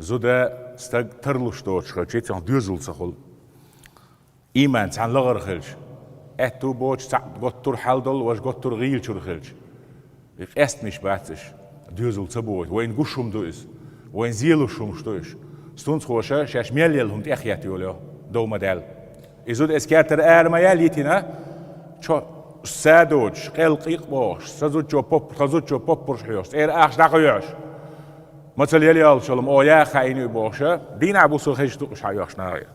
زودا استق ترلوش دوش خلشي تان دوزل سخل إيمان تان لغر خلش اتو بوش قطر حلدل واش قطر غيل شر خلش است مش باتش دوزل تبوي وين قشم دوز وين زيلو شم شتوش ستونس خوشة شاش ميليل هم تأخياتي ولا دو مدال إزود إسكاتر ما ياليتنا شو سادوج قلقيق باش سازود جو بوب برشحيوس أخش دقيقش مثل يلي قال شلون أو يا خايني باشا دين عبوسو خيش دوش حياش نايا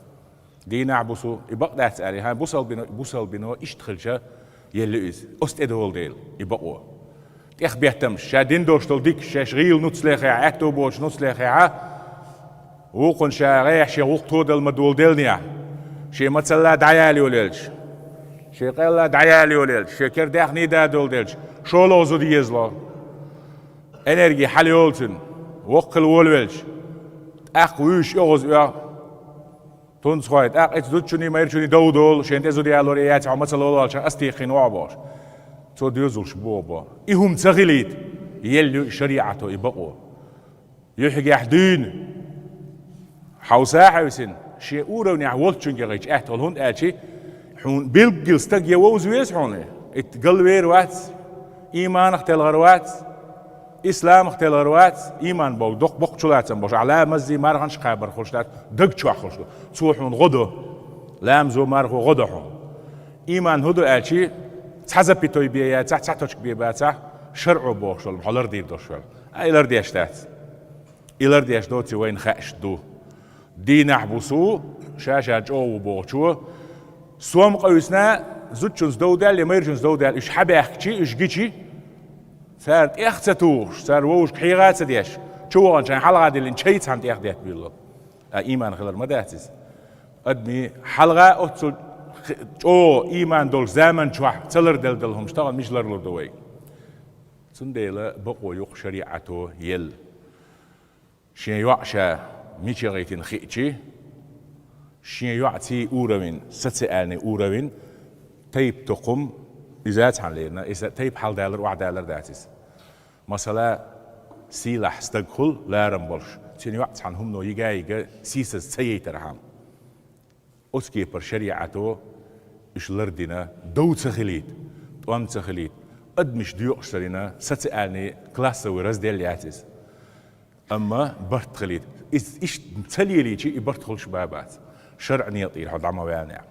دين عبوسو يبقى ده تسألي ها بوصل بينو يشتغلش يلي إز أستدول ديل يبقوا إخ بيهتمش شادين دوش تلديك شغيل نوتسلخي عتو باش نوتسلخي وقن شاريح شي وقتو دل مدول دلنيا شي مثلا دعيالي وليلش شي قلا دعيالي وليلش شي كر داخني دادول دلش شو لوزو ديزلا انرجي حليولتن وقل ولولش اخ ويش يغز يا تونس خايت اخ اتزوتشني ما يرشني دودول شين تزو ديالوريات او مثلا والله عشان استيقن واباش تو ديزولش بوبا ايهم تغليت يلي شريعته يبقوا يحكي احدين حوساحه يسن شي اوروني عولتشن جيج احتل هون اتشي حون بيلجل استق يوز ويس حوني اتقلوير وات ايمان اختل غروات إسلام اختل غروات إيمان بول دق بقشلاتن باش على مزي مارغنش خابر خشلات دق شو خشلو تروحون غدو لامزو مارغو غدو إيمان هدو أشي تحزب بيتوي بيا تحتوش بيباتا شرعو بوشل حلر دير دوشل إلر ديشتات إلر ديش دوتي وين خاش دو دين حبسو شاشة جو بوشو سوم قوسنا زوتشنز دودال يميرجنز دودال إش حباخشي إش جيشي صار اختتوش صار ووش حيغات ديش شو عشان حلقة دي اللي نشيت عن تأخذت بالله إيمان غير مداتس أدمي حلقة أتصل أو إيمان دول زمن شو تلر دلهم اشتغل مش لر دوي سنديلا بقوا يق شريعته يل شين يعشى مش يغيتين خيتشي شين يعطي أوروين ستسألني أوروين تيب تقوم إذا تعلينا إذا تيب حال دولار واحد دولار داتس مثلا سلاح استدخل لا رمبلش تاني وقت عنهم نو يجا سيس سيترهم أسكي برشريعته إيش لردنا دو تخليد توام تخليد قد مش ديو أشترينا ستسألني كلاس ورز ديالياتس أما برت خليد إيش تلي لي شيء برت خلش بابات شرعني يطير هذا ما بيانع